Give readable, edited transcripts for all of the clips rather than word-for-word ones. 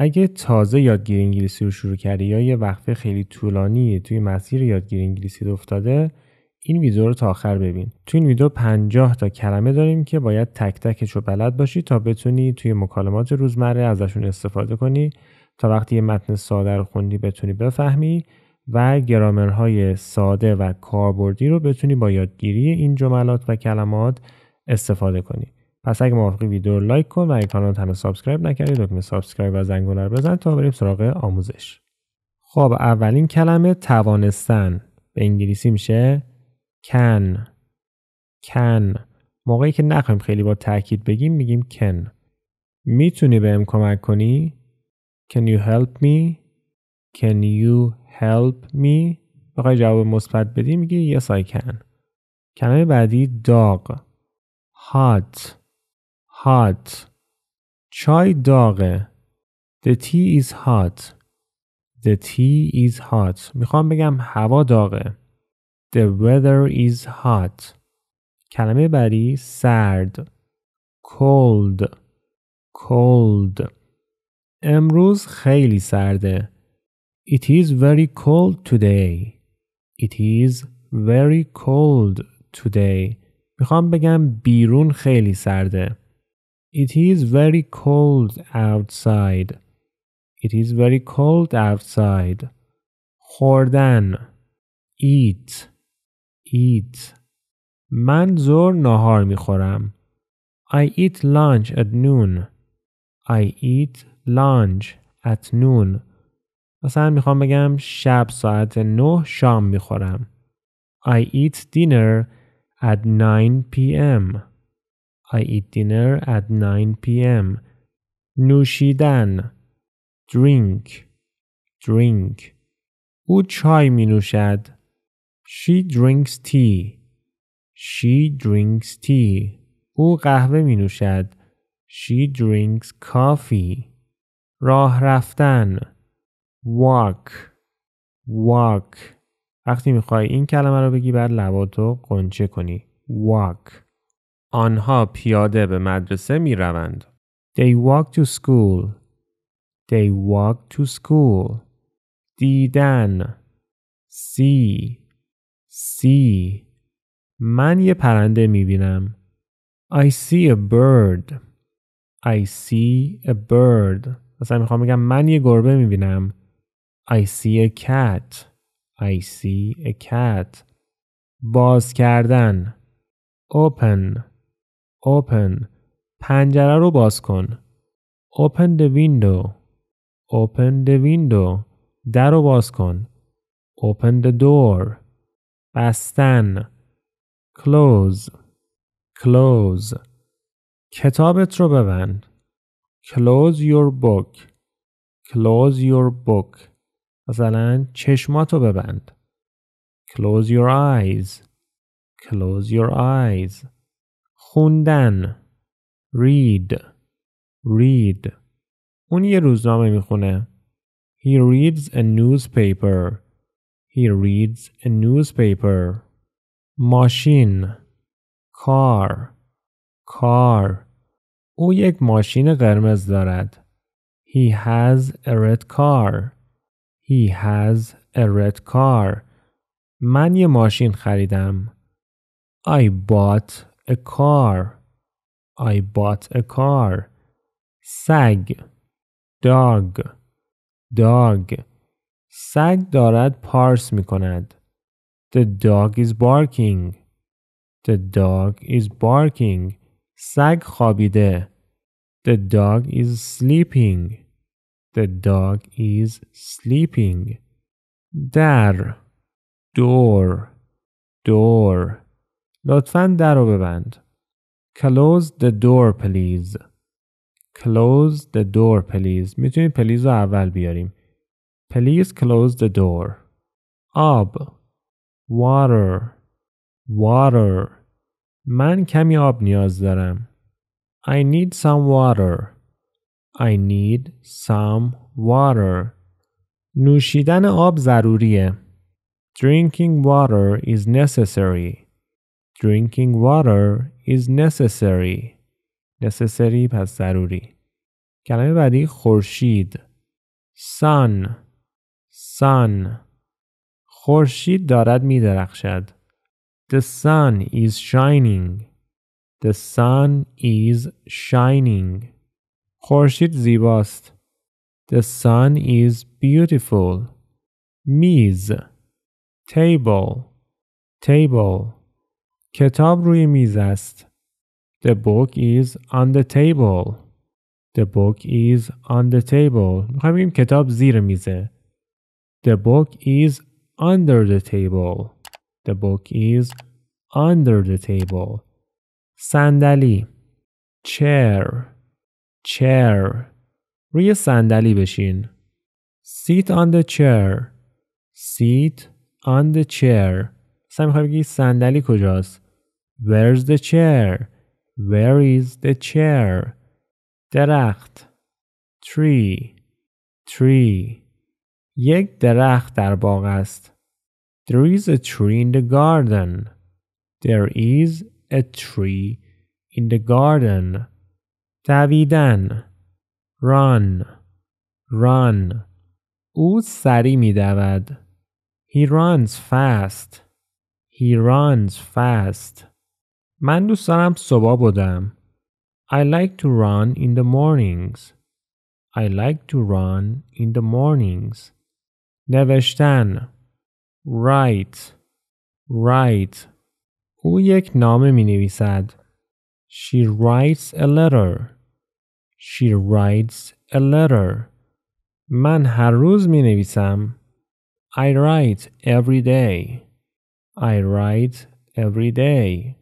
اگه تازه یادگیری انگلیسی رو شروع کردی یا یه وقفه خیلی طولانی توی مسیر یادگیری انگلیسی افتاده، این ویدیو رو تا آخر ببین. توی این ویدیو 50 تا کلمه داریم که باید تک تکش رو بلد باشی تا بتونی توی مکالمات روزمره ازشون استفاده کنی، تا وقتی یه متن ساده رو خوندی بتونی بفهمی و گرامرهای ساده و کاربردی رو بتونی با یادگیری این جملات و کلمات استفاده کنی. پس اگه موافقی ویدیو رو لایک کن و اگه کانال هنوز سابسکرایب نکردی دکمه سابسکرایب و زنگوله رو بزن تا بریم سراغ آموزش. خب اولین کلمه توانستن به انگلیسی میشه can. موقعی که نخوایم خیلی با تاکید بگیم میگیم can. میتونی بهم کمک کنی؟ Can you help me? Can you help me? بخوای جواب مثبت بدی میگی yes I can. کلمه بعدی dog. hot. چای داغه. The tea is hot. The tea is hot. میخوام بگم هوا داغه. The weather is hot. کلمه بعدی سرد. cold. امروز خیلی سرده. It is very cold today. It is very cold today. میخوام بگم بیرون خیلی سرده. It is very cold outside. It is very cold outside. خوردن. eat. من ظهر ناهار میخورم. I eat lunch at noon. I eat lunch at noon. مثلا میخوام بگم شب ساعت 9 شام میخورم. I eat dinner at 9 p.m. I eat dinner at 9 p.m. نوشیدن. drink. او چای می نوشد. She drinks tea. او قهوه می نوشد. She drinks coffee. راه رفتن. walk. وقتی میخوای این کلمه رو بگی بعد لباتو قنچه کنی. walk. آنها پیاده به مدرسه می روند. They walk to school. دیدن. see. من یه پرنده می بینم. I see a bird. مثلا میخوام بگم من یه گربه می بینم. I see a cat. باز کردن. open. پنجره رو باز کن. Open the window. در رو باز کن. Open the door. بستن. close. کتابت رو ببند. Close your book. مثلا چشماتو ببند. Close your eyes. خوندن. read. اون یه روزنامه میخونه. He reads a newspaper. ماشین. car. او یک ماشین قرمز دارد. He has a red car. من یه ماشین خریدم. I bought a car. سگ. dog. سگ دارد پارس می کند. The dog is barking. سگ خوابیده. The dog is sleeping. در. door. لطفاً در رو ببند. Close the door please. میتونیم please رو اول بیاریم. Please close the door. آب. water. من کمی آب نیاز دارم. I need some water. نوشیدن آب ضروریه. Drinking water is necessary. necessary پس ضروری. کلمه بعدی خورشید. sun sun خورشید دارد می درخشد. The sun is shining. The sun is shining. خورشید زیباست. The sun is beautiful. میز table table کتاب روی میز است. The book is on the table. The book is on the table. میخوایم بگیم کتاب زیر میزه. The book is under the table. The book is under the table. صندلی chair chair روی صندلی بشین. Sit on the chair. Sit on the chair. مثلا میخوای بگی صندلی کجاست؟ Where's the chair? Where is the chair? درخت tree tree یک درخت در باغ است. There is a tree in the garden. There is a tree in the garden. دویدن run run او سریع می دود. He runs fast. He runs fast. من دوست دارم صبح بدم. I like to run in the mornings. I like to run in the mornings. نوشتن write write او یک نامه می نویسد. She writes a letter. She writes a letter. من هر روز می نویسم. I write every day. I write every day.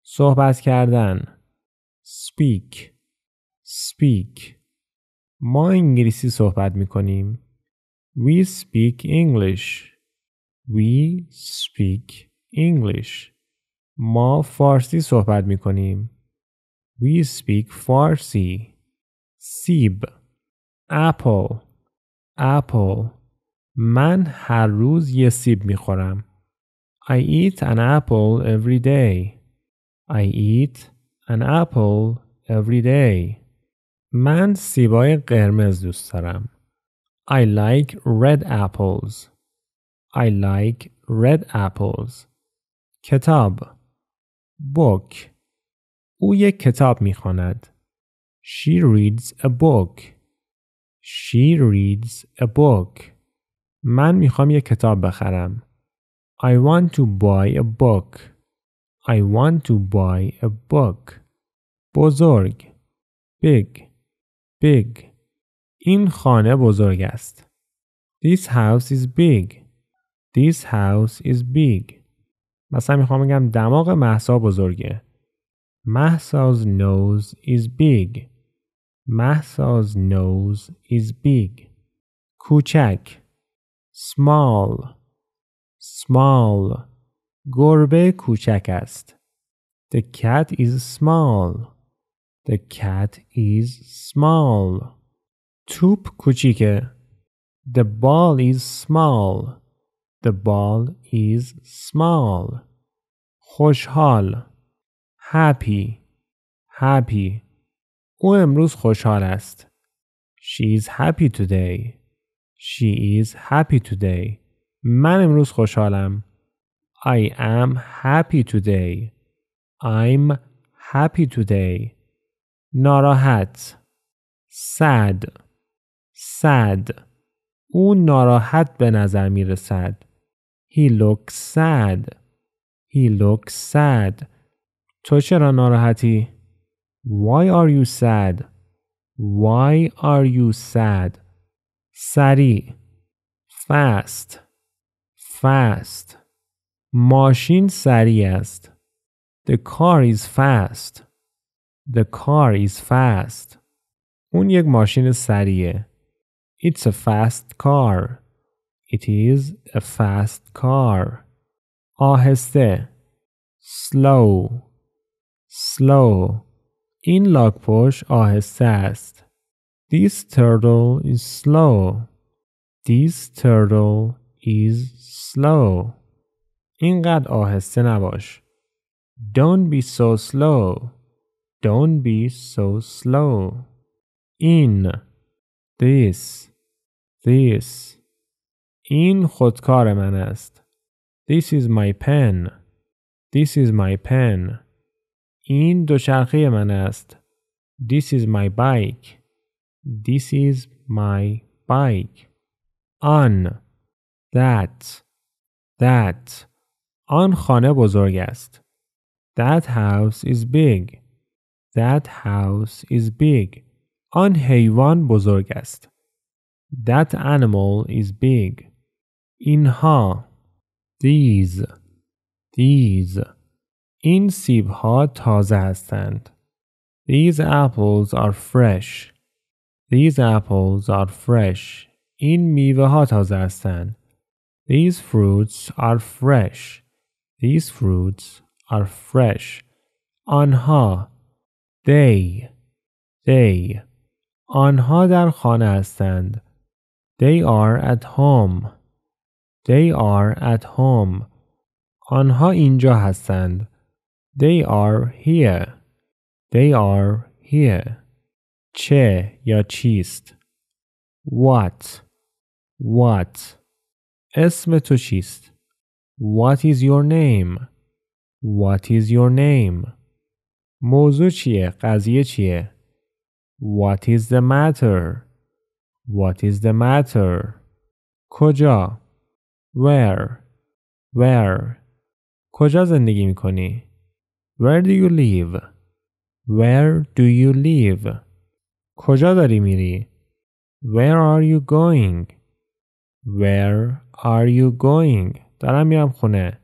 صحبت کردن speak speak ما انگلیسی صحبت می کنیم. We speak English. We speak English. ما فارسی صحبت می کنیم. We speak فارسی. سیب apple apple من هر روز یه سیب می خورم. I eat an apple every day. I eat an apple every day. من سیبای قرمز دوست دارم. I like red apples. I like red apples. کتاب book او یک کتاب میخواند. She reads a book. She reads a book. من میخوام یک کتاب بخرم. I want to buy a book. I want to buy a book. بزرگ big big این خانه بزرگ است. This house is big. This house is big. مثلا میخوام بگم دماغ مهسا بزرگه. مهسا's nose is big. مهسا's nose is big. کوچک small small گربه کوچک است. The cat is small. The cat is small. توپ کوچیکه. The ball is small. The ball is small. خوشحال happy happy او امروز خوشحال است. She is happy today. She is happy today. من امروز خوشحالم. I am happy today. I'm happy today. ناراحت sad sad او ناراحت به نظر می رسد. He looks sad. He looks sad. تو چرا ناراحتی؟ Why are you sad? Why are you sad? سریع fast fast ماشین سریع است. The car is fast. The car is fast. اون یک ماشین سریعه. It's a fast car. It is a fast car. آهسته slow slow این لاک‌پشت آهسته است. This turtle is slow. This turtle is slow. اینقدر آهسته نباش. Don't be so slow. Don't be so slow. In this This. این خودکار من است. This is my pen. This is my pen. این دوچرخه من است. This is my bike. This is my bike. آن. That. That. آن خانه بزرگ است. That house is big. That house is big. آن حیوان بزرگ است. That animal is big. اینها. These. These. این سیب‌ها تازه هستند. These apples are fresh. These apples are fresh. این میوه‌ها تازه هستند. These fruits are fresh. These fruits are fresh. آنها. They. They. آنها در خانه هستند. They are at home. They are at home. آنها اینجا هستند. They are here. They are here. چه یا چیست؟ What. What. اسم تو چیست؟ What is your name? What is your name? موضوع چیه؟ قضیه چیه؟ What is the matter? What is the matter? کجا؟ Where? Where? کجا زندگی میکنی؟ Where do you live? Where do you live? کجا داری میری؟ Where are you going? Where are you going? دارم میرم خونه.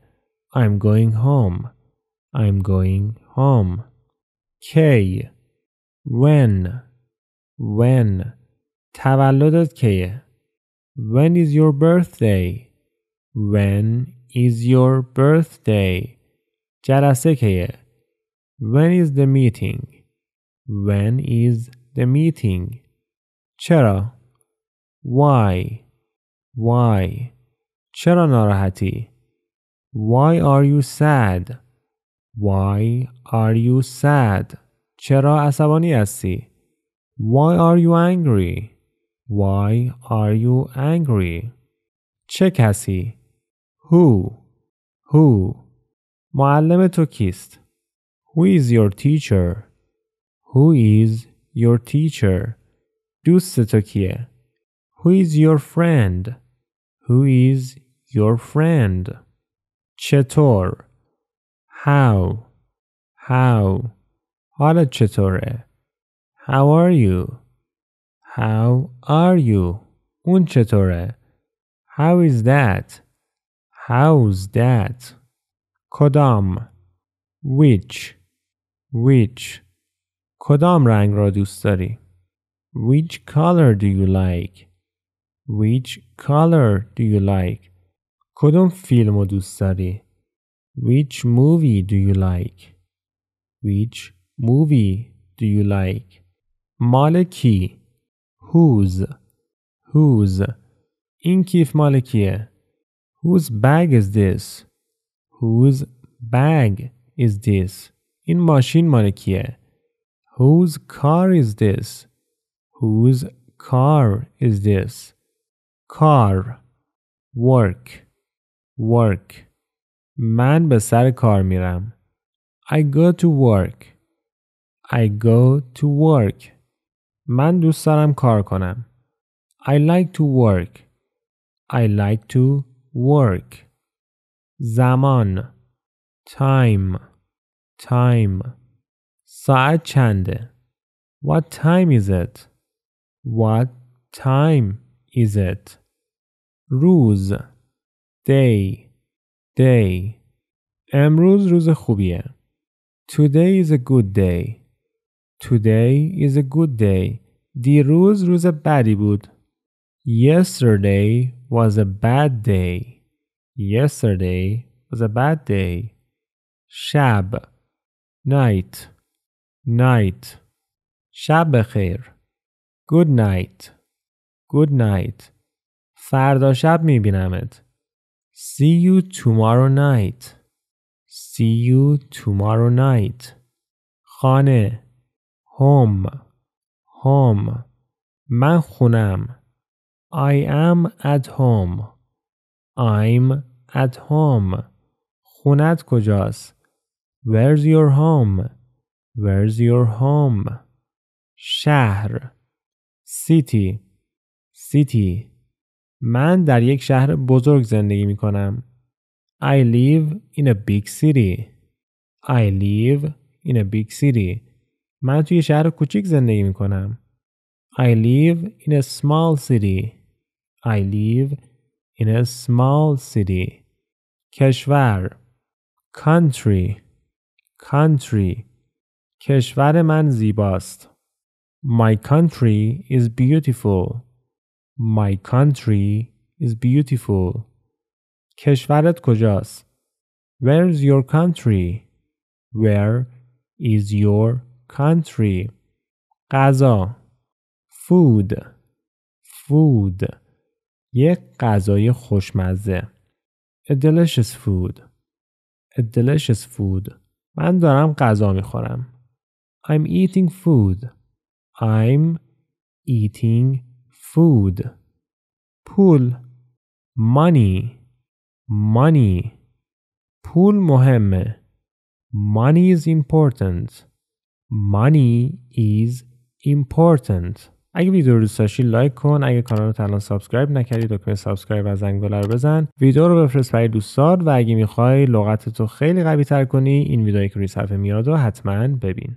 I'm going home. I'm going home. کی؟ When? When? تولدت کیه؟ When is your birthday? When is your birthday? جلسه کیه؟ When is the meeting? When is the meeting? چرا؟ Why? Why? چرا ناراحتی؟ Why are you sad? Why are you sad? چرا عصبانی هستی؟ Why are you angry? Why are you angry? چه کسی؟ Who? Who? معلم تو کیست؟ Who is your teacher? Who is your teacher? دوست تو کیه؟ Who is your friend? Who is your friend? چطور؟ How? How? حالت چطوره؟ How are you? How are you? اون چطوره؟ How is that? How's that? کدام؟ Which? Which? کدام رنگ را دوست داری؟ Which color do you like? Which color do you like? کدوم فیلم رو دوست داری؟ Which movie do you like? Which movie do you like? مال کی؟ Whose? Whose? این کیف مال کیه؟ Whose bag is this? Whose bag is this? این ماشین مال کیه؟ Whose car is this? Whose car is this? Car. Work. Work. من به سر کار میرم. I go to work. I go to work. من دوست دارم کار کنم. I like to work. I like to work. زمان. Time. Time. ساعت چنده؟ What time is it? What time is it? روز. Day. Day. امروز روز خوبیه. Today is a good day. Today is a good day. دیروز روز بدی بود. Yesterday was a bad day. Yesterday was a bad day. شب. Night. Night. شب بخیر. Good night. Good night. فردا شب میبینمت. See you tomorrow night. See you tomorrow night. خانه. Home. Home. من خونم. I am at home. I'm at home. خونت کجاست؟ Where's your home? Where's your home? شهر. City. City. من در یک شهر بزرگ زندگی می کنم. I live in a big city. I live in a big city. من توی شهر کوچیک زندگی می کنم. I live in a small city. I live in a small city. کشور. Country. Country. کشور من زیباست. My country is beautiful. My country is beautiful. کشورت کجاست؟ Where is your country? Where is your country? غذا. Food. Food. یک غذای خوشمزه. A delicious food. A delicious food. من دارم غذا میخورم. I'm eating food. I'm eating food. پول. Money. Money. پول مهمه. Money is important. Money is important. اگه ویدیو رو دوست داشتی لایک کن. اگه کانال رو تا الان سابسکرایب نکردی دکمه سابسکرایب و زنگوله رو بزن. ویدیو رو بفرست برای دوستات و اگه میخوای لغتتو خیلی قوی تر کنی این ویدیویی که روی صفحه میاد رو حتما ببین.